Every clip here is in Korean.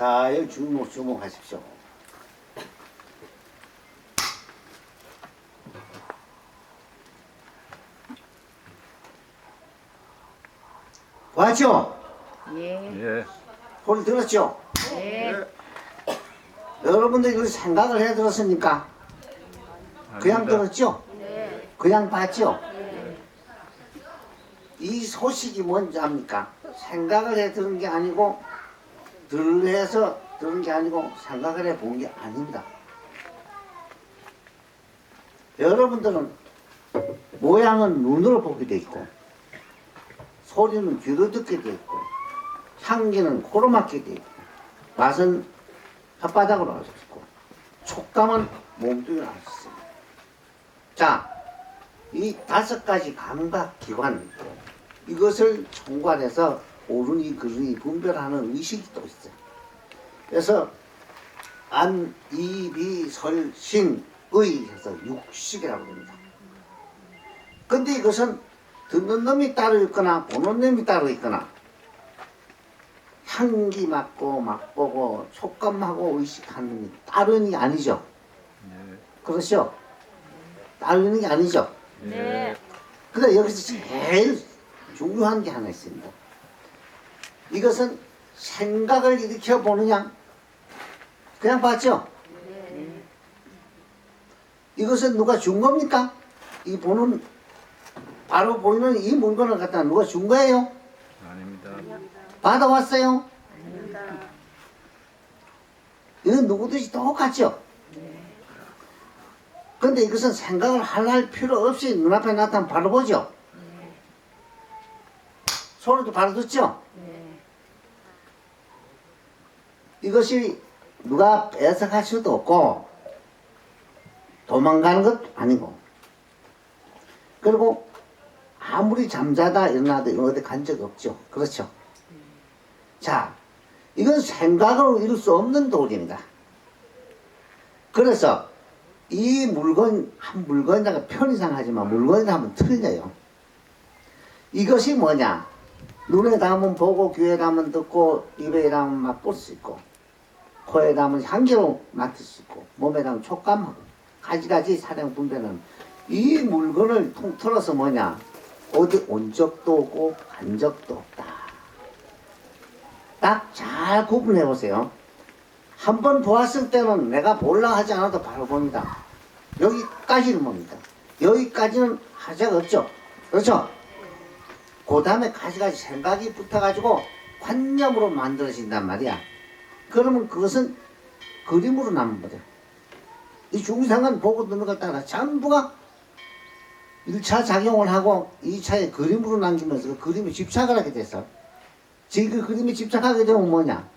잘 주목하십시오. 왔죠? 예. 소리 들었죠? 예. 여러분들 이걸 생각을 해 들었습니까? 그냥 아닙니다. 들었죠? 그냥 봤죠? 이 소식이 뭔지 압니까? 생각을 해 들은 게 아니고 들해서 들은 게 아니고 생각을 해 본 게 아닙니다. 여러분들은 모양은 눈으로 보게 돼 있고 소리는 귀로 듣게 돼 있고 향기는 코로 맡게 돼 있고 맛은 혓바닥으로 알 수 있고 촉감은 몸뚱이로 알 수 있습니다. 자, 이 5가지 감각기관 이것을 총괄해서 오른이 그른이 분별하는 의식이 또 있어요. 그래서 안, 이, 비, 설, 신, 의 해서 육식이라고 합니다. 근데 이것은 듣는 놈이 따로 있거나 보는 놈이 따로 있거나 향기 맡고 맛보고 촉감하고 의식하는 놈이 따로 있는 게 아니죠. 예. 그렇죠? 따로 있는 게 아니죠. 예. 근데 여기서 제일 중요한 게 하나 있습니다. 이것은 생각을 일으켜 보느냐? 그냥 봤죠? 이것은 누가 준 겁니까? 이 보는, 바로 보이는 이 물건을 갖다 누가 준 거예요? 아닙니다. 받아왔어요? 이건 누구든지 똑같죠? 근데 이것은 생각을 할 필요 없이 눈앞에 나타나면 바로 보죠? 소리도 바로 듣죠? 이것이 누가 뺏어갈 수도 없고 도망가는 것도 아니고 그리고 아무리 잠자다 일어나도 어디 간 적 없죠. 그렇죠? 자, 이건 생각으로 이룰 수 없는 도리입니다. 그래서 이 물건, 한 물건이라고 편의상 하지만 물건이라 하면 틀려요. 이것이 뭐냐? 눈에 담으면 보고, 귀에 담으면 듣고, 입에 담으면 맛볼 수 있고, 코에 담으면 향기로 맡을 수 있고, 몸에 담으면 촉감하고, 가지가지 사량 분별은 이 물건을 통틀어서 뭐냐? 어디 온 적도 없고, 간 적도 없다. 딱 잘 구분해 보세요. 한 번 보았을 때는 내가 볼라 하지 않아도 바로 봅니다. 여기까지는 봅니다. 여기까지는 하자가 없죠. 그렇죠? 그 다음에 가지가지 생각이 붙어가지고 관념으로 만들어진단 말이야. 그러면 그것은 그림으로 남은 거죠. 이 중상은 보고 듣는 걸 따라 전부가 1차 작용을 하고 2차에 그림으로 남기면서 그 그림에 집착을 하게 돼서 지금 그 그림에 집착하게 되면 뭐냐?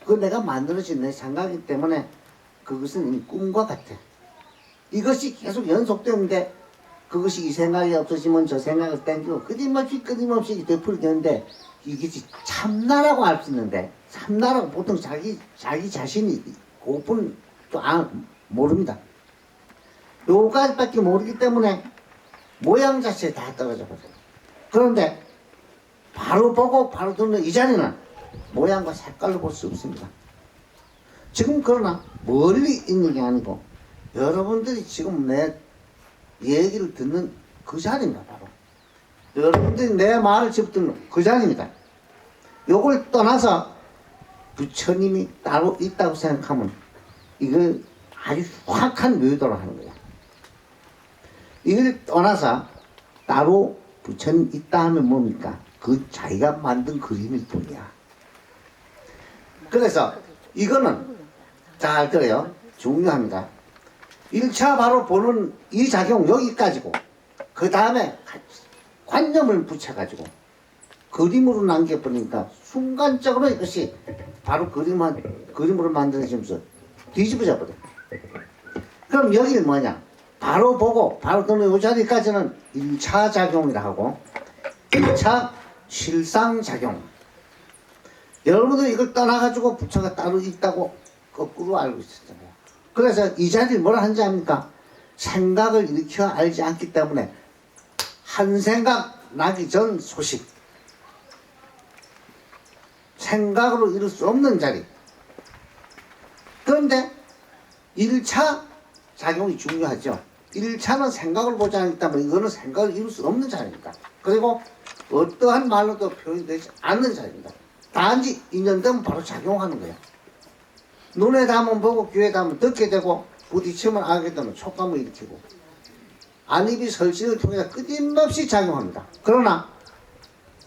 그 내가 만들어진 내 생각이기 때문에 그것은 꿈과 같아. 이것이 계속 연속되는데 그것이 이 생각이 없어지면 저 생각을 땡기고 끊임없이 되풀이 되는데 이게 참나라고 알 수 있는데 참나라고 보통 자기 자신이 고픈 또 모릅니다. 요까지밖에 모르기 때문에 모양 자체에 다 떨어져 버려요. 그런데 바로 보고 바로 듣는 이 자리는 모양과 색깔로 볼 수 없습니다. 지금 그러나 멀리 있는 게 아니고 여러분들이 지금 내 얘기를 듣는 그 자리입니다. 바로 여러분들이 내 말을 지금 듣는 그 자리입니다. 요걸 떠나서 부처님이 따로 있다고 생각하면 이걸 아주 확한 묘도로 하는 거야. 이걸 떠나서 따로 부처님 있다 하면 뭡니까? 그 자기가 만든 그림일 뿐이야. 그래서 이거는 잘 들어요. 중요합니다. 1차 바로 보는 이 작용 여기까지고 그 다음에 관념을 붙여가지고 그림으로 남겨버리니까 순간적으로 이것이 바로 그림으로 만들어지면서 뒤집어져 버려. 그럼 여기는 뭐냐? 바로 보고 바로 듣는 이 자리까지는 1차 작용이라 하고 1차 실상작용. 여러분들 이걸 떠나가지고 부처가 따로 있다고 거꾸로 알고 있었잖아요. 그래서 이 자리를 뭐라 하는지 압니까? 생각을 일으켜 알지 않기 때문에 한 생각 나기 전 소식, 생각으로 이룰 수 없는 자리, 그런데 1차 작용이 중요하죠. 1차는 생각을 보지 않기 때문에 이거는 생각을 이룰 수 없는 자리입니다. 그리고 어떠한 말로도 표현되지 않는 자리입니다. 단지 인연되면 바로 작용하는 거예요. 눈에 닿으면 보고 귀에 닿으면 듣게 되고 부딪히면 알게 되면 촉감을 일으키고 안입이 설신을 통해 끊임없이 작용합니다. 그러나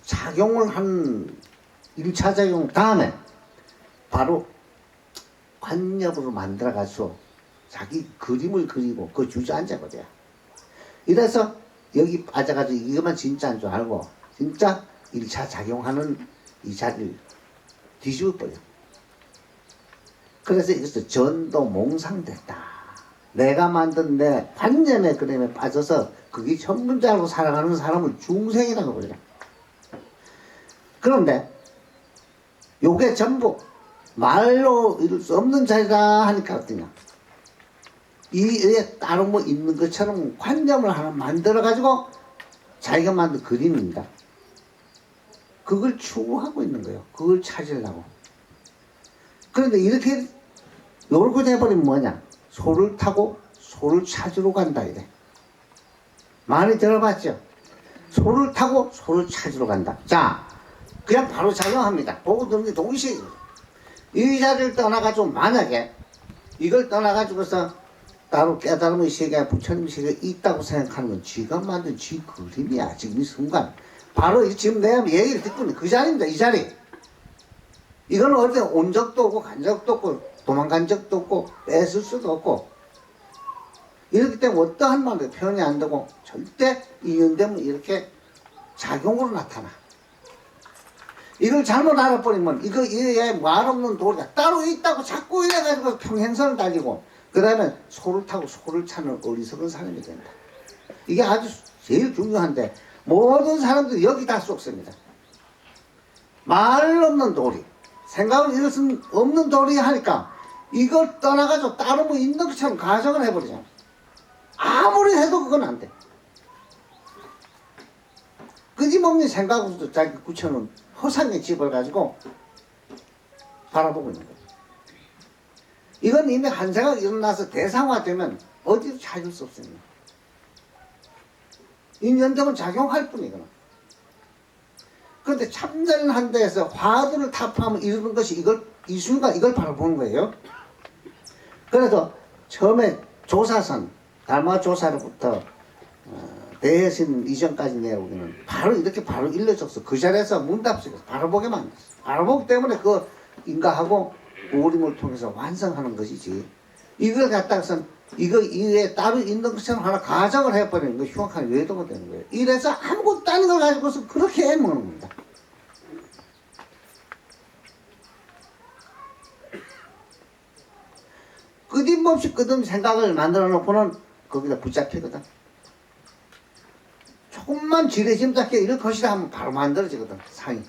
작용을 한 1차 작용 다음에 바로 관념으로 만들어가지고 자기 그림을 그리고 그 주저앉아버려요. 이래서 여기 빠져가지고 이것만 진짜인 줄 알고 진짜 1차 작용하는 이 자리를 뒤집어버려. 그래서 이것을 전도몽상됐다. 내가 만든 내 관념의 그림에 빠져서 그게 전부인 줄 알고 살아가는 사람을 중생이라고 그래요. 그런데 요게 전부 말로 이룰 수 없는 자리다 하니까 어떠냐. 이 위에 따로 뭐 있는 것처럼 관념을 하나 만들어가지고 자기가 만든 그림입니다. 그걸 추구하고 있는 거예요. 그걸 찾으려고. 그런데 이렇게 요렇게 돼버리면 뭐냐. 소를 타고 소를 찾으러 간다 이래. 많이 들어봤죠? 소를 타고 소를 찾으러 간다. 자, 그냥 바로 작용합니다. 보고 듣는 게 동시에 이 자리를 떠나가지고 만약에 이걸 떠나가지고서 따로 깨달음의 세계에 부처님의 세계에 있다고 생각하는 건 지가 만든 지 그림이야. 지금 이 순간 바로 지금 내가 얘기를 듣고 있는 그 자리입니다. 이 자리. 이건 어디 온 적도 없고 간 적도 없고 도망간 적도 없고 뺏을 수도 없고 이렇기 때문에 어떠한 말도 표현이 안 되고 절대 인연되면 이렇게 작용으로 나타나. 이걸 잘못 알아버리면 이거 이에 말 없는 도리가 따로 있다고 자꾸 이래가지고 평행선을 달리고 그 다음에 소를 타고 소를 찾는 어리석은 사람이 된다. 이게 아주 제일 중요한데 모든 사람들이 여기 다 쏙습니다. 말 없는 도리, 생각을 이룰 수 없는 도리 하니까 이걸 떠나가지고 따로 뭐 있는 것처럼 가정을 해버리잖아. 아무리 해도 그건 안 돼. 끄집없는 생각으로도 자기 굳혀놓은 허상의 집을 가지고 바라보고 있는 거예요. 이건 이미 한 생각이 일어나서 대상화되면 어디도 찾을 수 없습니다. 인연되면 작용할 뿐이거나. 그런데 참전한 데에서 화두를 타파하면 이루는 것이 이 순간 이걸 바라보는 거예요. 그래서 처음에 조사선, 달마 조사로부터 대해신 이전까지 내려오기는 바로 이렇게 바로 일러줬어. 그 자리에서 문답식에서 바로 보게 만들었어. 바로 보기 때문에 그 인가하고 우림을 통해서 완성하는 것이지. 이걸 갖다가선 이거 이외에 따로 있는 것처럼 하나 가정을 해버리는 거 흉악한 외도가 되는 거예요. 이래서 아무것도 아닌 걸 가지고서 그렇게 해먹는 겁니다. 끊임없이 생각을 만들어 놓고는 거기다 붙잡히거든. 조금만 지레짐 잡게 이럴 것이다 하면 바로 만들어지거든, 상이.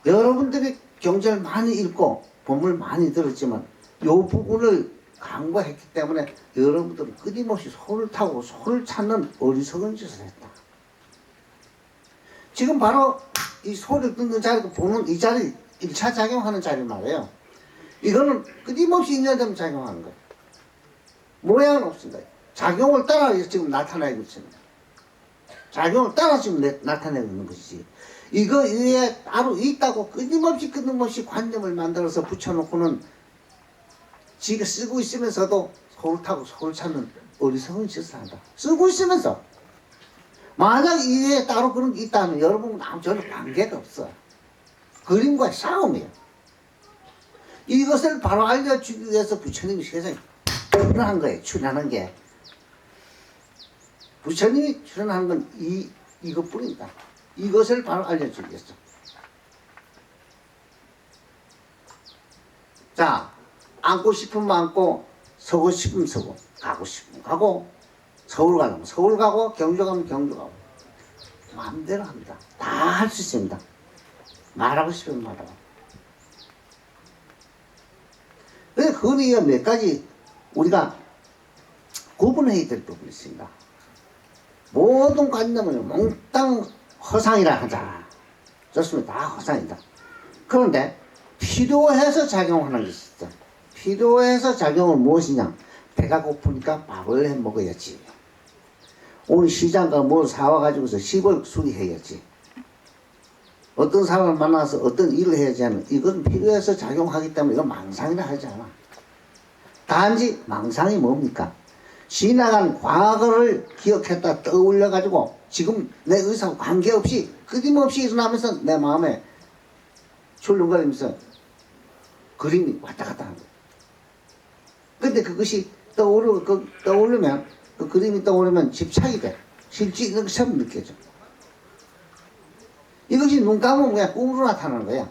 여러분들이 경전을 많이 읽고 본문을 많이 들었지만 이 부분을 간과했기 때문에 여러분들은 끊임없이 소를 타고 소를 찾는 어리석은 짓을 했다. 지금 바로 이 소를 듣는 자리고 보는 이 자리 1차 작용하는 자리 말이에요. 이거는 끊임없이 인연되면 작용하는 거예요. 모양은 없습니다. 작용을 따라 지금 나타나고 있습니다. 작용을 따라 지금 나타내고 있는 것이지. 이거 위에 따로 있다고 끊임없이 관념을 만들어서 붙여놓고는 지가 쓰고 있으면서도 소를 타고 소를 찾는 어리석은 짓을 한다. 쓰고 있으면서. 만약 이 위에 따로 그런 게 있다면 여러분은 아무 전혀 관계가 없어. 그림과의 싸움이에요. 이것을 바로 알려주기 위해서 부처님이 세상에 출연한 거예요. 출연하는 게. 부처님이 출연한 건 이것뿐입니다. 이것을 바로 알려주기 위해서. 자, 앉고 싶으면 앉고, 서고 싶으면 서고, 가고 싶으면 가고, 서울 가면 서울 가고, 경주 가면 경주 가고. 마음대로 합니다. 다 할 수 있습니다. 말하고 싶으면 말하고. 그래서 그거는 몇 가지 우리가 구분해야 될 부분이 있습니다. 모든 관념은 몽땅 허상이라 하자. 좋습니다. 다 허상이다. 그런데 필요해서 작용하는 것이 있어. 필요해서 작용은 무엇이냐? 배가 고프니까 밥을 해 먹어야지. 오늘 시장 가 뭘 사와가지고서 집을 수리해야지. 어떤 사람을 만나서 어떤 일을 해야지 하는, 이건 필요해서 작용하기 때문에 이건 망상이라 하지 않아. 단지 망상이 뭡니까? 지나간 과거를 기억했다 떠올려가지고 지금 내 의사와 관계없이 끊임없이 일어나면서 내 마음에 출렁거리면서 그림이 왔다 갔다 하는 거예요. 근데 그것이 떠오르면, 그 그림이 떠오르면 집착이 돼. 실제 있는 것처럼 느껴져. 이것이 눈 감으면 그냥 꿈으로 나타나는 거야.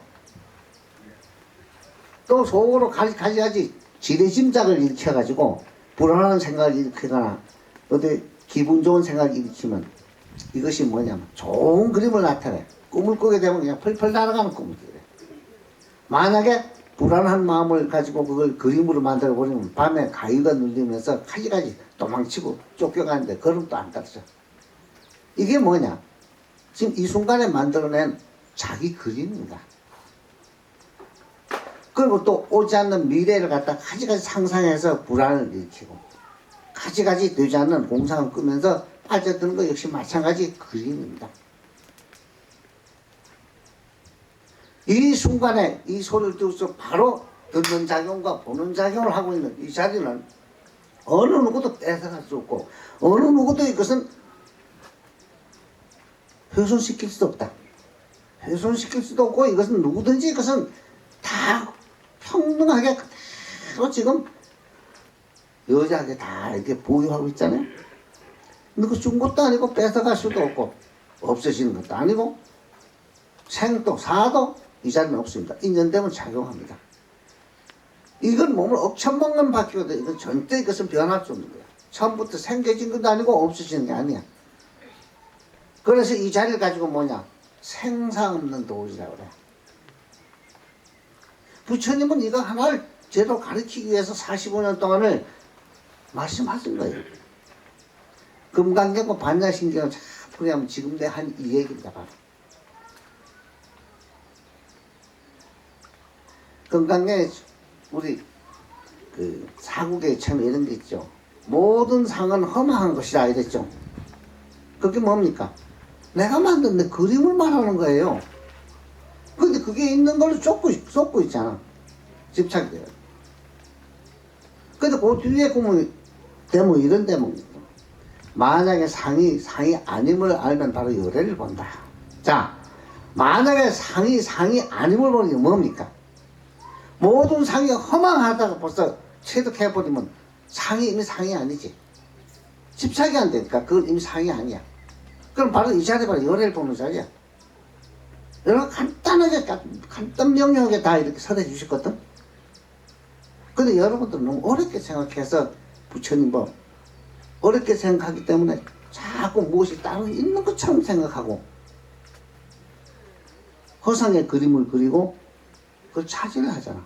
또 속으로 가지가지 지레짐작을 일으켜가지고 불안한 생각을 일으키거나 어디 기분 좋은 생각을 일으키면 이것이 뭐냐면 좋은 그림을 나타내. 꿈을 꾸게 되면 그냥 펄펄 날아가는 꿈을 꾸게 돼. 만약에 불안한 마음을 가지고 그걸 그림으로 만들어 버리면 밤에 가위가 눌리면서 가지가지 도망치고 쫓겨가는데 걸음도 안 떨어져. 이게 뭐냐? 지금 이 순간에 만들어낸 자기 그림입니다. 그리고 또 오지 않는 미래를 갖다 가지가지 상상해서 불안을 일으키고 가지가지 되지 않는 공상을 꾸면서 빠져드는 것 역시 마찬가지 그림입니다. 이 순간에 이 소리를 듣고서 바로 듣는 작용과 보는 작용을 하고 있는 이 자리는 어느 누구도 뺏어갈 수 없고 어느 누구도 이것은 훼손시킬 수도 없다. 훼손시킬 수도 없고 이것은 누구든지 이것은 다 평등하게 그대로 지금 여자에게 다 이렇게 보유하고 있잖아요. 근데 그 준 것도 아니고 뺏어갈 수도 없고 없어지는 것도 아니고 생도 사도 이 자리는 없습니다. 인연되면 작용합니다. 이건 몸을 억천만건 바뀌거든. 이건 절대 이것은 변할 수 없는 거야. 처음부터 생겨진 것도 아니고 없어지는 게 아니야. 그래서 이 자리를 가지고 뭐냐? 생사 없는 도리라고 그래. 부처님은 이거 하나를 제대로 가르치기 위해서 45년 동안을 말씀하신 거예요. 금강경과 반야신경을 잘 풀이하면 지금 내 한 이 얘기입니다. 바로. 금강경에 우리 그 사국에 참 이런 게 있죠. 모든 상은 허망한 것이라 이랬죠. 그게 뭡니까? 내가 만든 내 그림을 말하는 거예요. 근데 그게 있는 걸로 쫓고 있잖아. 집착이 돼요. 근데 그 뒤에 보면 대목 이런 대목이 있어. 만약에 상이 아님을 알면 바로 열애를 본다. 자, 만약에 상이 아님을 보는 게 뭡니까? 모든 상이 허망하다가 벌써 체득해버리면 상이 이미 상이 아니지. 집착이 안 되니까 그건 이미 상이 아니야. 그럼 바로 이 자리가 바로 열애를 보는 자리야. 여러분 간단하게 간단 명료하게 다 이렇게 설해 주셨거든. 근데 여러분들 너무 어렵게 생각해서 부처님 뭐 어렵게 생각하기 때문에 자꾸 무엇이 따로 있는 것처럼 생각하고 허상의 그림을 그리고 그걸 차지를 하잖아.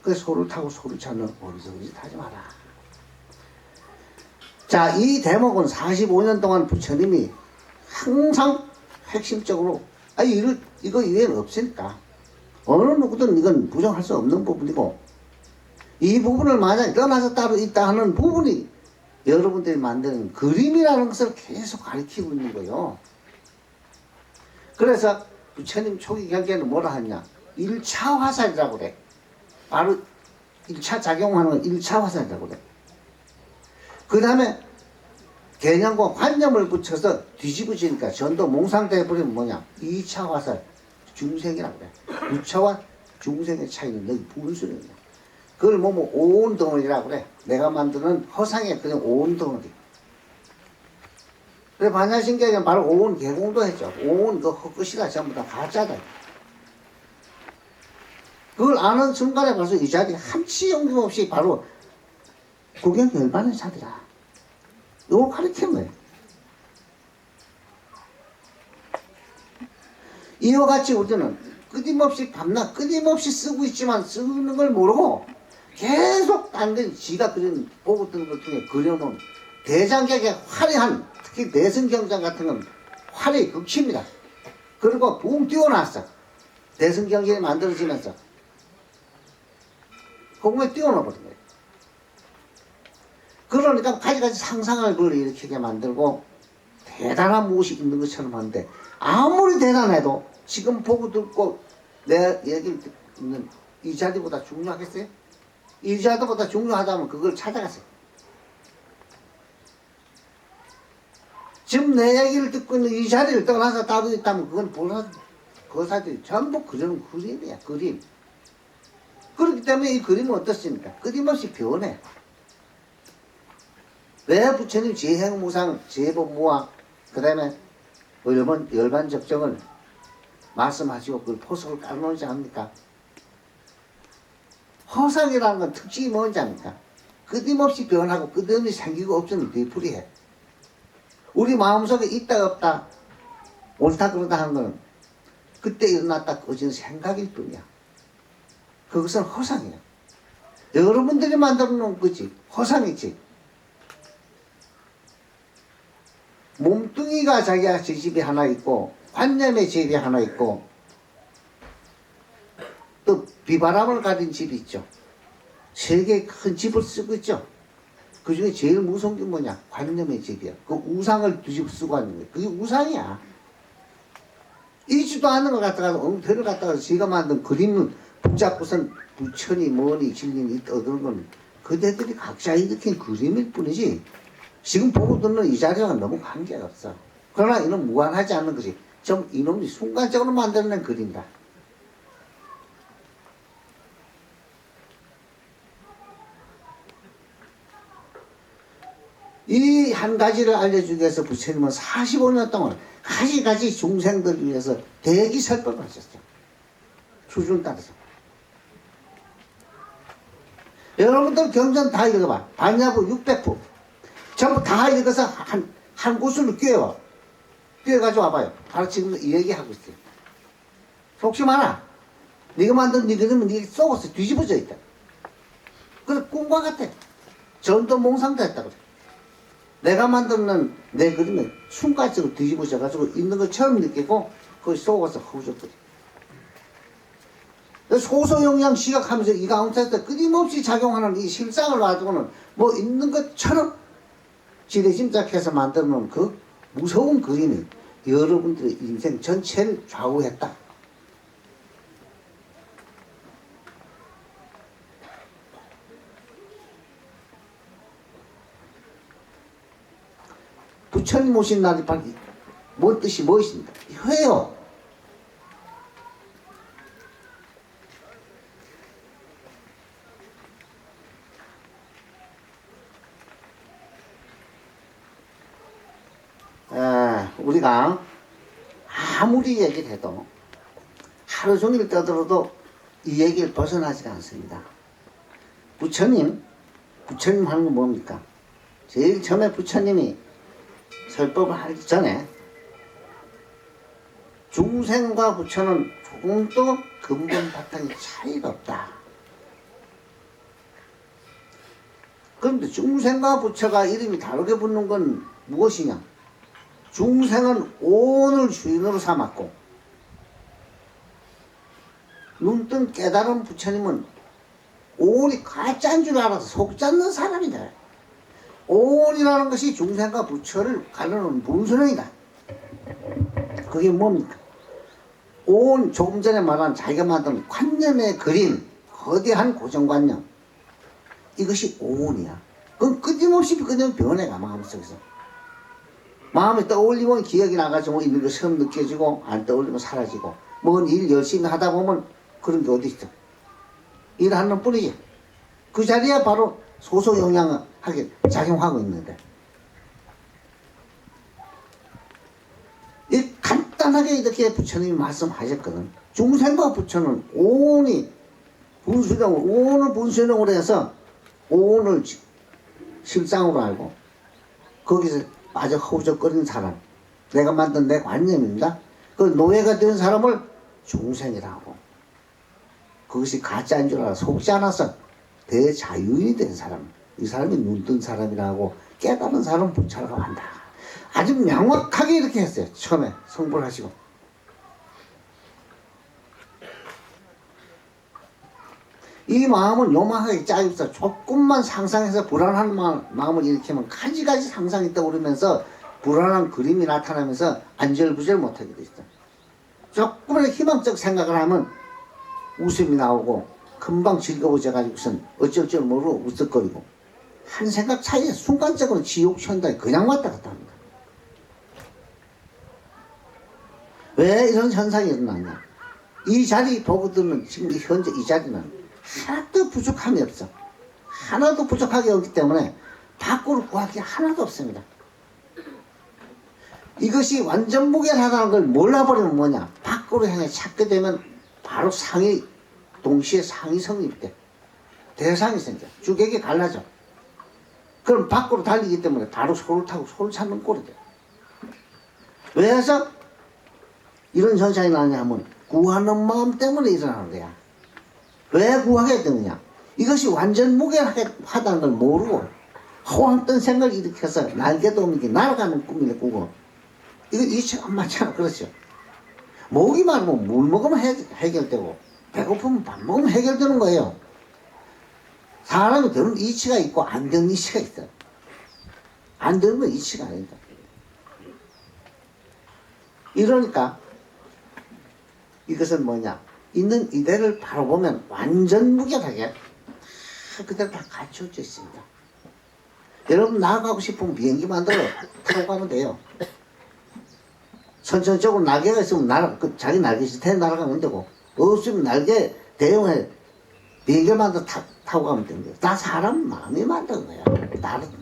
그래서 소를 타고 소를 찾는 어리석은 짓 하지 마라. 자, 이 대목은 45년 동안 부처님이 항상 핵심적으로 이거 이외에는 없으니까 어느 누구든 이건 부정할 수 없는 부분이고 이 부분을 만약 떠나서 따로 있다 하는 부분이 여러분들이 만드는 그림이라는 것을 계속 가르치고 있는 거예요. 그래서 부처님 초기 경계는 뭐라 하냐? 1차 화살이라고 그래. 바로 1차 작용하는 건 1차 화살이라고 그래. 그 다음에 개념과 관념을 붙여서 뒤집어지니까 전도 몽상돼버리면 뭐냐? 2차 화살, 중생이라고 그래. 유차와 중생의 차이는 너희 분수령이야. 그걸 뭐뭐 온 덩어리라고 그래. 내가 만드는 허상의 그냥 온 덩어리. 그래 반야신경은 바로 온 개공도 했죠. 온 그 헛것이다 전부 다 가짜다. 그걸 아는 순간에 벌써 이 자리 한치 용김없이 바로 구경 열반의 자리라. 이걸 가르치는 거예요. 이와 같이 우리는 끊임없이 밤낮 끊임없이 쓰고 있지만 쓰는 걸 모르고 계속 딴 지가 그린 보고 뜬 것 중에 그려놓은 대장경의 화려한 특히 내성경장 같은 건 화려의 극치입니다. 그리고 붕 띄워놨어. 대승경전이 만들어지면서 공에 뛰어넣어버린 거예요. 그러니까 가지가지 상상을 불러일으키게 만들고 대단한 무엇이 있는 것처럼 하는데 아무리 대단해도 지금 보고 듣고 내 얘기를 듣는 이 자리보다 중요하겠어요? 이 자리보다 중요하다면 그걸 찾아가세요. 지금 내 얘기를 듣고 있는 이 자리를 떠나서 따로 있다면 그건 거사들이 전부 그리는 그림이야, 그림. 그렇기 때문에 이 그림은 어떻습니까? 끊임없이 변해. 왜 부처님 지행무상, 지혜법무와 그 다음에 열반적정을 말씀하시고 그걸 포석을 깔아놓지 않습니까? 허상이라는 건 특징이 뭔지 압니까? 끊임없이 변하고 끊임없이 생기고 없으면 뒤풀이해. 우리 마음속에 있다 없다 옳다 그러다 하는 거는 그때 일어났다 꺼진 생각일 뿐이야. 그것은 허상이야. 여러분들이 만들어 놓은 거지. 허상이지. 몸뚱이가 자기가 제 집이 하나 있고 관념의 집이 하나 있고 또 비바람을 가진 집이 있죠. 세 개의 큰 집을 쓰고 있죠. 그 중에 제일 무서운 게 뭐냐? 관념의 집이야. 그 우상을 두 집 쓰고 하는 거야. 그게 우상이야. 있지도 않은 것 같다가 엉터리를 갖다가 지가 만든 그림은 붙잡고선 부처니 뭐니 진리니 떠드는 건 그대들이 각자 일으킨 그림일 뿐이지 지금 보고 듣는 이 자리와 너무 관계가 없어. 그러나 이는 무관하지 않는 것이 좀 이놈이 순간적으로 만들어낸 그림이다. 이 한 가지를 알려주기 위해서 부처님은 45년 동안 가지가지 중생들을 위해서 대기설법을 하셨어요. 수준 따라서. 여러분들 경전 다 읽어봐. 반야부 600부. 전부 다 읽어서 한 구슬로 꿰어. 꿰어가지고 와봐요. 바로 지금 이 얘기하고 있어요. 속시 마라. 네가 만든 네 그림은 네가 쏘고서 뒤집어져 있다. 그래 꿈과 같아. 전도 몽상도 했다 그래. 내가 만드는 내 그림은 순간적으로 뒤집어져가지고 있는 것처럼 느끼고 거기 속아서 허우적거려. 소소영양 시각하면서 이 가운데서 끊임없이 작용하는 이 실상을 가지고는 뭐 있는 것처럼 지레짐작해서 만들어놓은 그 무서운 그림이 여러분들의 인생 전체를 좌우했다. 부처님 오신 날이 바로 뭔 뜻이 무엇입니까? 회요. 우리가 아무리 얘기를 해도 하루 종일 떠들어도 이 얘기를 벗어나지가 않습니다. 부처님 하는 건 뭡니까? 제일 처음에 부처님이 설법을 하기 전에 중생과 부처는 조금도 근본 바탕이 차이가 없다. 그런데 중생과 부처가 이름이 다르게 붙는 건 무엇이냐? 중생은 오온을 주인으로 삼았고 눈뜬 깨달은 부처님은 오온이 가짜인 줄 알아서 속지 않는 사람이다. 오온이라는 것이 중생과 부처를 가르는 분수령이다. 그게 뭡니까? 오온, 조금 전에 말한 자기가 만든 관념의 그림, 거대한 고정관념, 이것이 오온이야. 그건 끊임없이 그냥 변해가 마음속에서. 마음에 떠올리면 기억이 나가지고 있는 거 처음 느껴지고 안 떠올리면 사라지고 뭔 일 열심히 하다 보면 그런 게 어디 있어. 일하는 뿐이지. 그 자리에 바로 소소영양하게 작용하고 있는데 이 간단하게 이렇게 부처님이 말씀하셨거든. 중생과 부처는 오온이 오온을 분수령으로 해서 오온을 실상으로 알고 거기서 빠져 허우적거리는 사람, 내가 만든 내 관념입니다. 그 노예가 된 사람을 중생이라고. 그것이 가짜인 줄 알아 속지 않아서 대자유인이 된 사람, 이 사람이 눈뜬 사람이라고 깨달은 사람은 부처라고 한다. 아주 명확하게 이렇게 했어요. 처음에 성불하시고. 이 마음은 요만하게 짜여서 조금만 상상해서 불안한 마음을 일으키면 가지가지 상상이 떠오르면서 불안한 그림이 나타나면서 안절부절 못하게 돼 있어. 조금의 희망적 생각을 하면 웃음이 나오고 금방 즐거워져가지고선 어쩔 모르고 웃었거리고 한 생각 차이에 순간적으로 지옥 천당에 그냥 왔다 갔다 합니다. 왜 이런 현상이 일어나냐? 이 자리 보고 들으면 지금 현재 이 자리는 하나도 부족함이 없어. 하나도 부족하게 없기 때문에 밖으로 구할 게 하나도 없습니다. 이것이 완전 무결하다는 걸 몰라버리면 뭐냐? 밖으로 향해 찾게 되면 바로 상이 동시에 상이 성립돼. 대상이 생겨. 주객이 갈라져. 그럼 밖으로 달리기 때문에 바로 소를 타고 소를 찾는 꼴이 돼. 왜 해서 이런 현상이 나냐 하면 구하는 마음 때문에 일어나는 거야. 왜 구하게 되느냐? 이것이 완전 무결하다는 걸 모르고 호황 뜬 생각을 일으켜서 날개도 없는 날아가는 꿈을 꾸고 이거 이치가 안 맞잖아. 그렇죠? 목이 마르면 물 먹으면 해결되고 배고프면 밥 먹으면 해결되는 거예요. 사람이 되는 이치가 있고 안 되는 이치가 있어. 안 되는 건 이치가 아니다. 이러니까 이것은 뭐냐? 있는 이대를 바로 보면 완전 무결하게 그대로 다 갖춰져 있습니다. 여러분 나가고 싶으면 비행기 만들어 타고 가면 돼요. 선천적으로 날개가 있으면 자기 날개 밑에 날아가면 되고 없으면 날개 대용해 비행기 만들어 타고 가면 되는 거예요. 다 사람 마음이 만든 거야.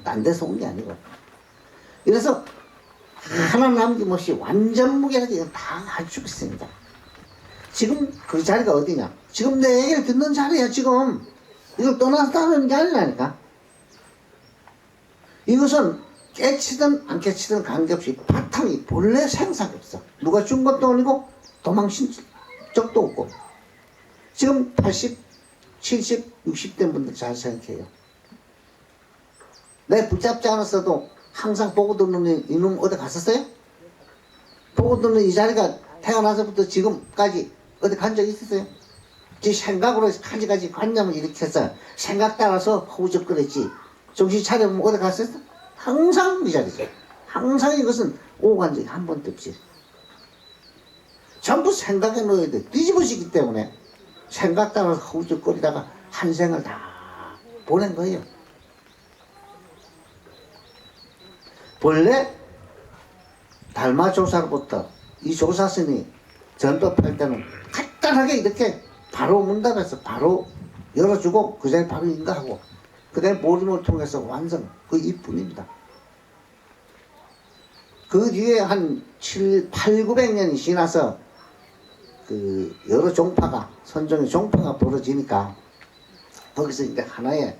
딴 데서 온 게 아니고. 그래서 하나 남김없이 완전 무결하게 다 갖추고 있습니다. 지금 그 자리가 어디냐? 지금 내 얘기를 듣는 자리야. 지금 이걸 떠나서 다른 게 아니라니까. 이것은 깨치든 안 깨치든 관계없이 바탕이 본래 생사가 없어. 누가 준 것도 아니고 도망친 적도 없고. 지금 80, 70, 60대 분들 잘 생각해요. 내 붙잡지 않았어도 항상 보고 듣는 이놈 어디 갔었어요? 보고 듣는 이 자리가 태어나서부터 지금까지 어디 간 적 있었어요? 지 생각으로 가지가지 관념을 일으켜서 생각 따라서 허우적거렸지. 정신 차려보면 어디 갔었어? 항상 이 자리죠. 항상 이것은 오고 간 적이 한 번도 없지. 전부 생각에 넣어야 돼. 뒤집어지기 때문에 생각 따라서 허우적거리다가 한 생을 다 보낸 거예요. 본래 달마조사로부터 이 조사선이 전법할 때는 간단하게 이렇게 바로 문답해서 바로 열어주고 그 자리에 바로 인가하고 그 다음에 모림을 통해서 완성 그 이뿐입니다. 그 뒤에 한 8,900년이 지나서 그 여러 종파가 선종의 종파가 벌어지니까 거기서 이제 하나의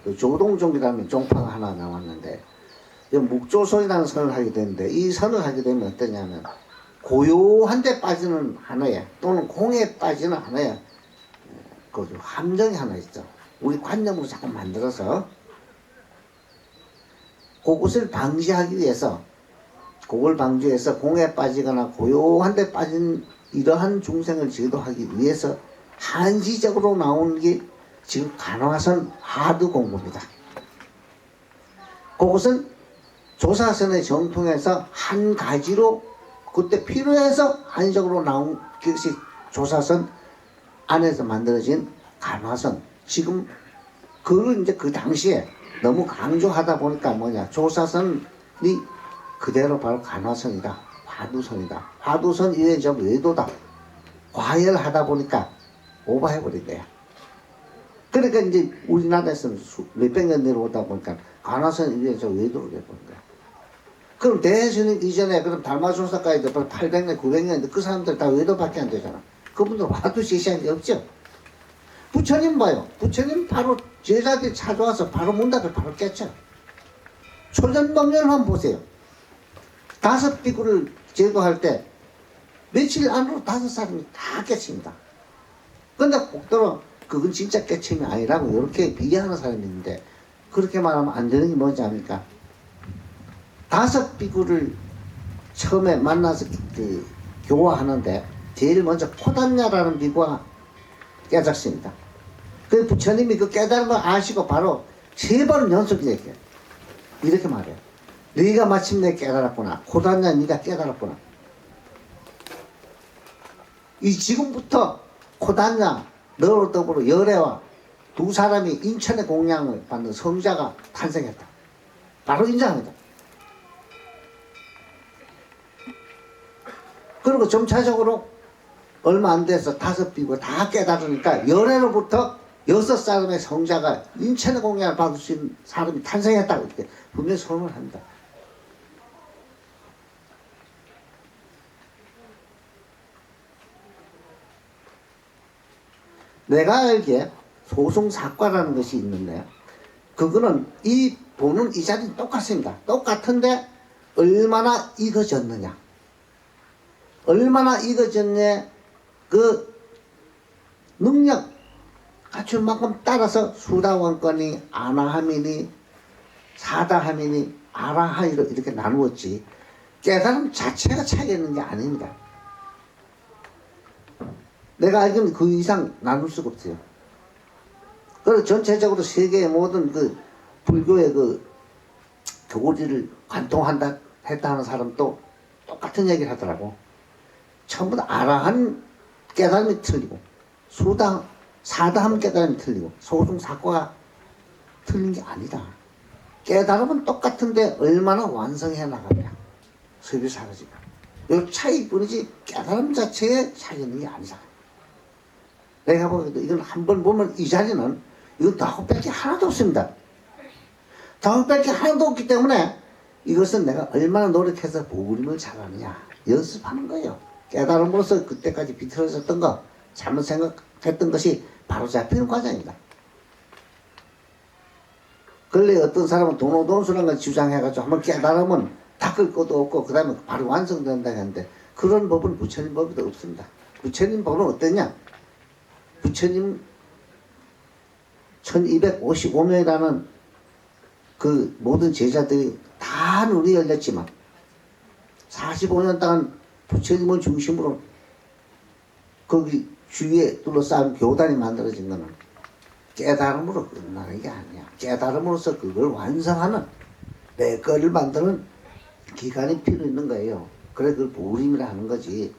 그 조동종이라는 종파가 하나 나왔는데 묵조선이라는 선을 하게 되는데 이 선을 하게 되면 어떠냐면 고요한 데 빠지는 하나에 또는 공에 빠지는 하나에 그 함정이 하나 있죠. 우리 관념으로 자꾸 만들어서 그것을 방지하기 위해서 그걸 방지해서 공에 빠지거나 고요한 데 빠진 이러한 중생을 제도하기 위해서 한시적으로 나오는 게 지금 간화선 하드 공부입니다. 그것은 조사선의 정통에서 한 가지로 그때 필요해서 한시적으로 나온 것이 조사선 안에서 만들어진 간화선. 지금 그걸 이제 그 당시에 너무 강조하다 보니까 뭐냐, 조사선이 그대로 바로 간화선이다, 화두선이다. 화두선 이외에 전부 외도다. 과열하다 보니까 오버해버린 거야. 그러니까 이제 우리나라에서는 몇백 년 내려오다 보니까 간화선 이외에 저 외도로 돼버린 거야. 그럼 대스님 이전에 그럼 달마조사까지 800년, 900년 그 사람들 다 외도밖에 안 되잖아. 그분들 화두 제시한 게 없죠. 부처님 봐요. 부처님 바로 제자들이 찾아와서 바로 문답을 바로 깼죠. 초전법년을 한번 보세요. 5 비구를 제도할 때 며칠 안으로 5사람이 다 깨칩니다. 근데 꼭들어 그건 진짜 깨침이 아니라고 이렇게 비교하는 사람이 있는데 그렇게 말하면 안 되는 게 뭔지 압니까? 5 비구를 처음에 만나서 교화하는데 제일 먼저 코단냐라는 비구가 깨졌습니다. 그 부처님이 그 깨달음을 아시고 바로 3번 연속 이렇게 말해요. 네가 마침내 깨달았구나. 고단냐 네가 깨달았구나. 이 지금부터 고단냐 너로 더불어 열애와 두 사람이 인천의 공양을 받는 성자가 탄생했다. 바로 인정합니다. 그리고 점차적으로 얼마 안 돼서 5비고 다 깨달으니까 열애로부터 6사람의 성자가 인천의 공양을 받을 수 있는 사람이 탄생했다고 이렇게 분명히 선언을 합니다. 내가 알기에 소승사과라는 것이 있는데요. 그거는 이 보는 이 자리는 똑같습니다. 똑같은데 얼마나 익어졌느냐. 얼마나 익어졌냐 그 능력 갖춘 만큼 따라서 수다원권이 아나함이니 사다함이니 아라하이로 이렇게 나누었지 깨달음 자체가 차이가 있는 게 아닙니다. 내가 알기로는 그 이상 나눌 수가 없어요. 그래서 전체적으로 세계의 모든 그 불교의 그 교리를 관통한다 했다 하는 사람도 똑같은 얘기를 하더라고. 전부 다 아라한 깨달음이 틀리고 사다함 깨달음이 틀리고 소승사과가 틀린 게 아니다. 깨달음은 똑같은데 얼마나 완성해 나가냐. 섭이 사라지고. 이 차이뿐이지 깨달음 자체에 차이 있는 게 아니다. 내가 보기에도 이건 한번 보면 이 자리는 이건 다곱밖에 하나도 없습니다. 다곱밖에 하나도 없기 때문에 이것은 내가 얼마나 노력해서 보림을 잘하느냐 연습하는 거예요. 깨달음으로써 그때까지 비틀어졌던 거 잘못 생각했던 것이 바로 잡히는 과정입니다. 근래 어떤 사람은 도노돈수라는 걸 주장해가지고 한번 깨달으면 닦을 것도 없고 그 다음에 바로 완성된다 했는데 그런 법은 부처님 법에도 없습니다. 부처님 법은 어떠냐? 부처님 1255명이라는 그 모든 제자들이 다 눈이 열렸지만 45년 동안 부처님을 중심으로 거기 주위에 둘러싸인 교단이 만들어진 거는 깨달음으로 끝나는 게 아니야. 깨달음으로써 그걸 완성하는 내 거를 만드는 기간이 필요 있는 거예요. 그래 그걸 보림이라 하는 거지.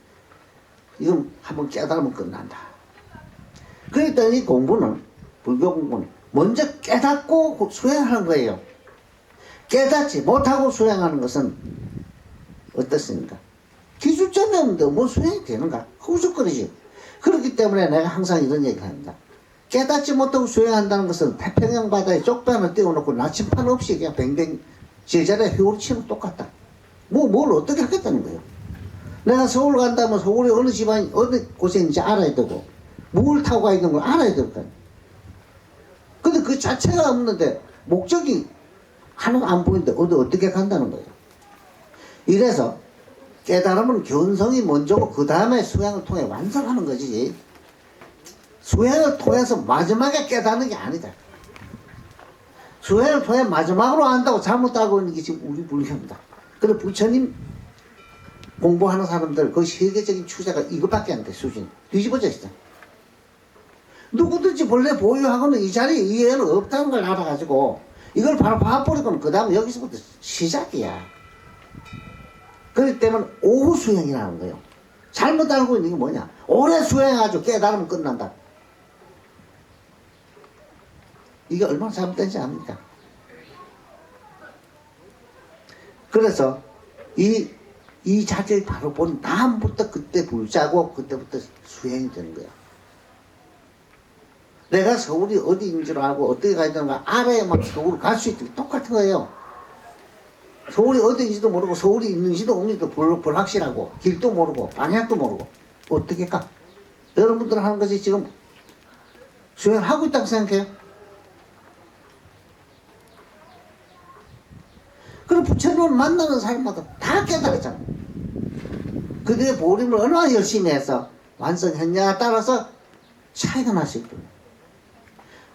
이건 한번 깨달으면 끝난다. 그러니까 이 공부는 불교 공부는 먼저 깨닫고 수행하는 거예요. 깨닫지 못하고 수행하는 것은 어떻습니까? 기술점이 없는데 뭐 수행이 되는가? 허우적거리지. 그렇기 때문에 내가 항상 이런 얘기를 합니다. 깨닫지 못하고 수행한다는 것은 태평양 바다에 쪽배를 띄워놓고 나침판 없이 그냥 뱅뱅 제자리에 회오리 치면 똑같다. 뭘 어떻게 하겠다는 거예요. 내가 서울 간다면 서울에 어느 집안이 어느 곳에 있는지 알아야 되고 뭘 타고 가 있는 걸 알아야 될 거예요. 근데 그 자체가 없는데 목적이 하나도 안 보이는데 어떻게 간다는 거예요. 이래서 깨달음은 견성이 먼저고 그 다음에 수행을 통해 완성하는 거지. 수행을 통해서 마지막에 깨닫는 게 아니다. 수행을 통해 마지막으로 한다고 잘못하고 있는 게 지금 우리 불교입니다. 그래서 부처님 공부하는 사람들 그 세계적인 추세가 이것밖에 안 돼. 수준이 뒤집어져 있어. 누구든지 본래 보유하고는 이 자리에 이해는 없다는 걸 알아가지고 이걸 바로 봐버리면 그 다음에 여기서부터 시작이야. 그렇기 때문에 오후 수행이라는 거예요. 잘못 알고 있는 게 뭐냐? 오래 수행해가지고 깨달으면 끝난다. 이게 얼마나 잘못된지 압니까? 그래서 이 자리를 바로 본 다음부터 그때 불자고 그때부터 수행이 되는 거야. 내가 서울이 어디인 줄 알고 어떻게 가야 되는가 알아야만 서울 갈 수 있게 똑같은 거예요. 서울이 어디인지도 모르고 서울이 있는지도 없는지도 불확실하고 길도 모르고 방향도 모르고 어떻게 가? 여러분들 하는 것이 지금 수행하고 있다고 생각해요? 그럼 부처님을 만나는 사람마다 다 깨달았잖아. 그들의 보림을 얼마나 열심히 해서 완성했냐에 따라서 차이가 날 수 있거든요.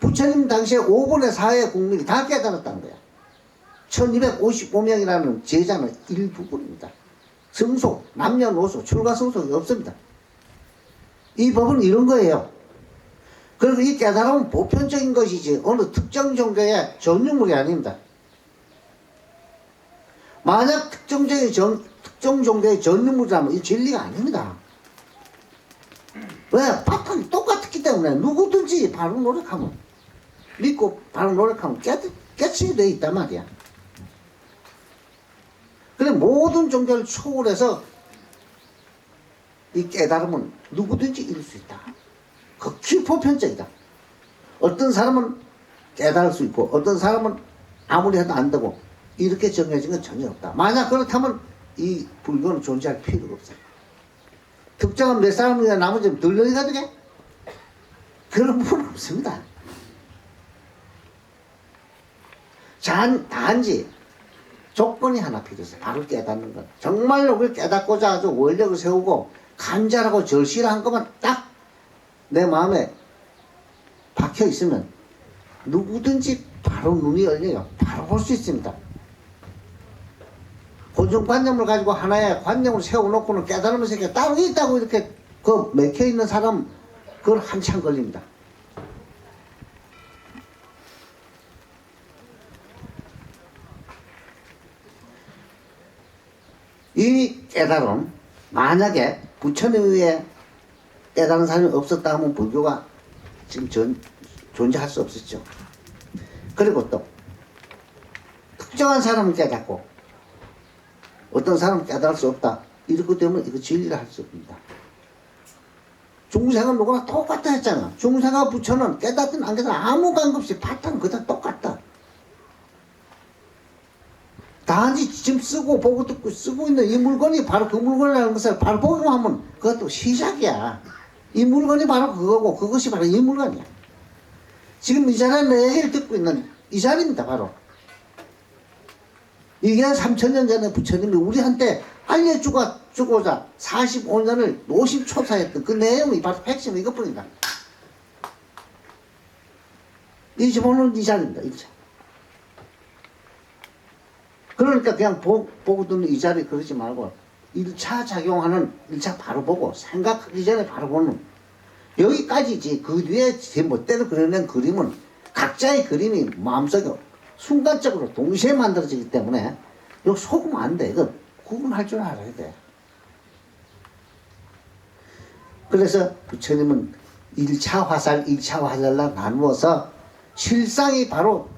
부처님 당시에 5분의 4의 국민이 다 깨달았다는 거야. 1255명이라는 제자는 일부분입니다. 성소, 남녀노소, 출가성소가 없습니다. 이 법은 이런 거예요. 그리고 이 깨달음은 보편적인 것이지 어느 특정 종교의 전유물이 아닙니다. 만약 특정 종교의 전유물이라면 이 진리가 아닙니다. 왜? 바탕이 똑같기 때문에 누구든지 바로 노력하면, 믿고 바로 노력하면 깨치게 되어 있단 말이야. 그래 모든 종교를 초월해서 이 깨달음은 누구든지 이룰 수 있다. 극히 보편적이다. 어떤 사람은 깨달을 수 있고 어떤 사람은 아무리 해도 안 되고 이렇게 정해진 건 전혀 없다. 만약 그렇다면 이 불교는 존재할 필요가 없어요. 특정한 몇 사람이나 나머지는 들러리가 되게? 그런 부분은 없습니다. 단지 조건이 하나 필요해요. 바로 깨닫는 것. 정말로 그걸 깨닫고자 아주 원력을 세우고 간절하고 절실한 것만 딱 내 마음에 박혀 있으면 누구든지 바로 눈이 열려요. 바로 볼 수 있습니다. 고정관념을 가지고 하나의 관념을 세워놓고는 깨달으면서 이렇게 따로 있다고 이렇게 그 맥혀 있는 사람, 그건 한참 걸립니다. 이 깨달음, 만약에 부처님 위에 깨달은 사람이 없었다 하면 불교가 지금 존재할 수 없었죠. 그리고 또 특정한 사람은 깨닫고 어떤 사람은 깨달을 수 없다. 이렇기 때문에 이거 진리를 할 수 없습니다. 중생은 누구나 똑같다 했잖아. 중생과 부처는 깨닫든 안 깨닫든 아무 관계없이 바탕 그다 똑같다. 단지 지금 쓰고 보고 듣고 쓰고 있는 이 물건이 바로 그 물건이라는 것을 바로 보기만 하면 그것도 시작이야. 이 물건이 바로 그거고 그것이 바로 이 물건이야. 지금 이 자리에 내 얘기를 듣고 있는 이 자리입니다. 바로 이게 3000년 전에 부처님이 우리한테 알려주고자 45년을 노심초사했던 그 내용이 바로 핵심은 이것뿐이다. 25년 이 자리입니다. 이 자리. 그러니까 그냥 보고 듣는 이 자리 그러지 말고 1차 작용하는 1차 바로 보고 생각하기 전에 바로 보는 여기까지지. 그 뒤에 제 멋대로 그려낸 그림은 각자의 그림이 마음속에 순간적으로 동시에 만들어지기 때문에 이거 속으면 안 돼. 이거 구분할 줄 알아야 돼. 그래서 부처님은 1차 화살, 2차 화살로 나누어서 실상이 바로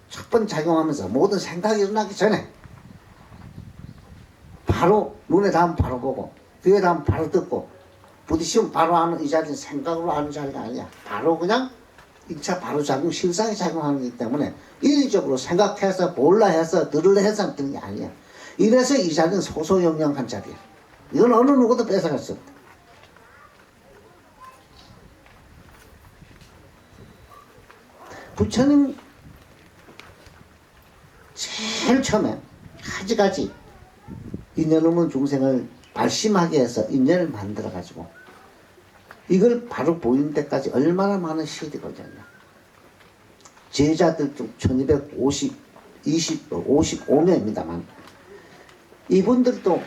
첫 번 작용하면서 모든 생각이 일어나기 전에 바로 눈에 닿으면 바로 보고 귀에 닿으면 바로 듣고 부딪히면 바로 아는 이 자리는 생각으로 아는 자리가 아니야. 바로 그냥 1차 바로 작용, 실상이 작용하는 거기 때문에 인위적으로 생각해서 몰라 해서 들으려 해서 듣는 게 아니야. 이래서 이 자리는 소소영영한 자리야. 이건 어느 누구도 뺏어갈 수 없다. 부처님 제일 처음에 가지가지 인연 없는 중생을 발심하게 해서 인연을 만들어 가지고 이걸 바로 보이는 데까지 얼마나 많은 시일이 걸렸냐. 제자들 중 1255명입니다만 이분들도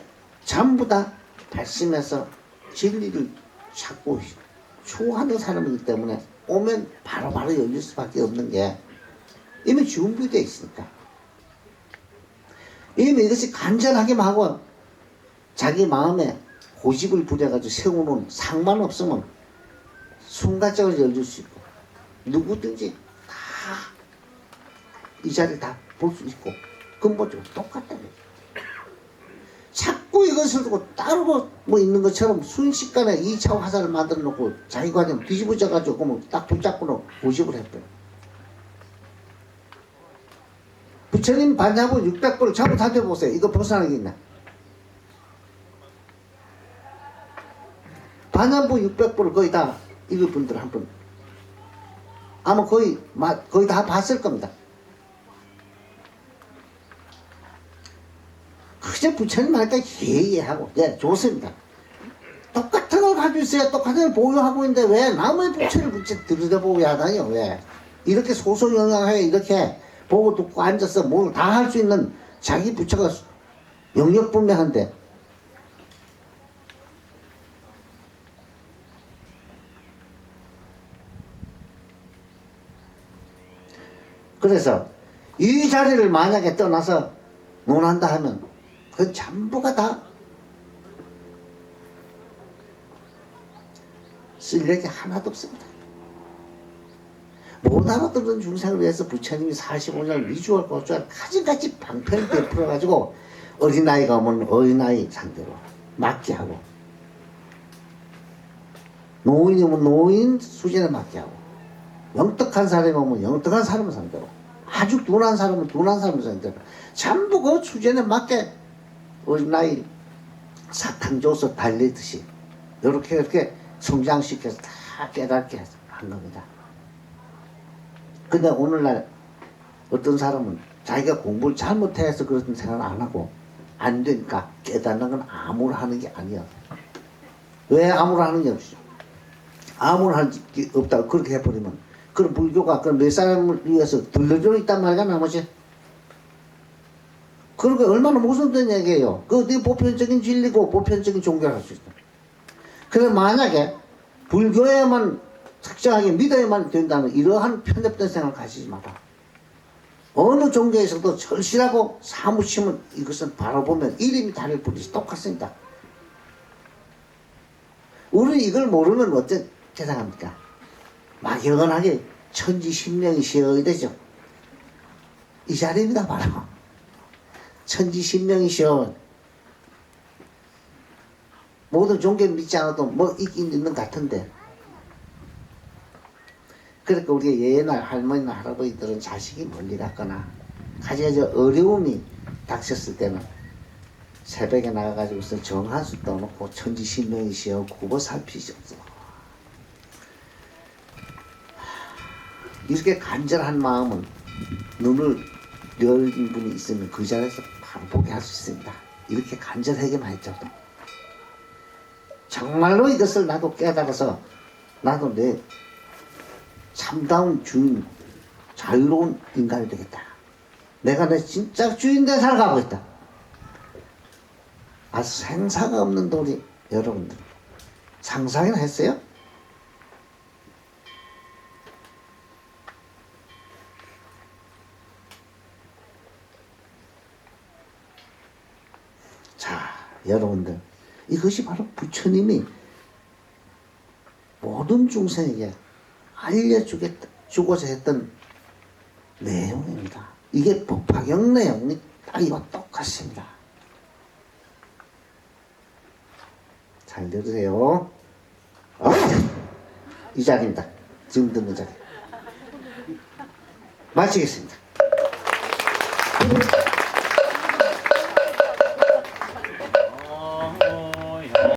전부 다 발심해서 진리를 찾고 추구하는 사람이기 때문에 오면 바로바로 열릴 수밖에 없는 게 이미 준비되어 있으니까. 이미 이것이 간절하게만 하고 자기 마음에 고집을 부려가지고 세우는 상만 없으면 순간적으로 열릴 수 있고 누구든지 다 이 자리를 다 볼 수 있고 근본적으로 똑같다. 자꾸 이것을 두고 따로 뭐 있는 것처럼 순식간에 2차 화살을 만들어 놓고 자기 관념 뒤집어져 가지고 그러면 딱 붙잡고 고집을 해버려. 부처님 반야부 600불을 전부 다져보세요. 이거 벗어나는 게 있나? 반야부 600불을 거의 다 읽을 분들 한 분. 아마 거의 다 봤을 겁니다. 그저 부처님 할때 예의하고, 예, 좋습니다. 똑같은 걸 가지고 있어야 똑같은 걸 보유하고 있는데 왜 남의 부처를 들여다보게 하다니요, 왜? 이렇게 소소영영하게 이렇게 보고 듣고 앉아서 뭘 다 할 수 있는 자기 부처가 영역분명한데 그래서 이 자리를 만약에 떠나서 논한다 하면 그 전부가 다 쓸 얘기 하나도 없습니다. 못 알아듣는 중생을 위해서 부처님이 45년 위주얼 고주얼 가지가지 방편을 베풀어가지고 어린아이가 오면 어린아이 상대로 맞게 하고, 노인이 오면 노인 수준에 맞게 하고, 영특한 사람이 오면 영특한 사람을 상대로, 아주 둔한 사람은 둔한 사람을 상대로 전부 그 수준에 맞게 어린아이 사탕 줘서 달리듯이 이렇게 성장시켜서 다 깨닫게 한 겁니다. 근데 오늘날 어떤 사람은 자기가 공부를 잘못해서 그런 생각을 안 하고 안 되니까 깨닫는 건 아무나 하는 게 아니야. 왜 아무나 하는 게 없죠? 아무나 하는 게 없다고 그렇게 해버리면 그런 불교가 그런 몇 사람을 위해서 들려주고 있단 말이야 나머지. 그러니까 얼마나 모순된 얘기예요. 그게 보편적인 진리고 보편적인 종교를 할 수 있다. 그래 만약에 불교에만 특정하게 믿어야만 된다는 이러한 편협된 생각을 가지지 마라. 어느 종교에서도 절실하고 사무치면 이것은 바라보면 이름이 다를 뿐이지 똑같습니다. 우리는 이걸 모르면 어떻게 생각합니까? 막연하게 천지신명이 시어야 되죠. 이 자리입니다 바로. 천지신명이 시어. 모든 종교를 믿지 않아도 뭐 있긴 있는 것 같은데, 그러니까 우리가 옛날 할머니나 할아버지들은 자식이 멀리 갔거나 가지가지 어려움이 닥쳤을 때는 새벽에 나가가지고서 정한수 떠놓고 천지신명이시여 구보 살피시옵소서. 이렇게 간절한 마음은 눈을 열린 분이 있으면 그 자리에서 바로 보게 할 수 있습니다. 이렇게 간절하게만 했죠. 정말로 이것을 나도 깨달아서 나도 내 참다운 주인, 자유로운 인간이 되겠다. 내가 내 진짜 주인 된 살아가고 있다. 아주 생사가 없는 도리 여러분들 상상이나 했어요? 자, 여러분들 이것이 바로 부처님이 모든 중생에게 알려주고자 했던 내용입니다. 이게 법화경 내용이 딱 이와 똑같습니다. 잘 들으세요. 이 자리입니다. 지금 듣는 자리. 마치겠습니다.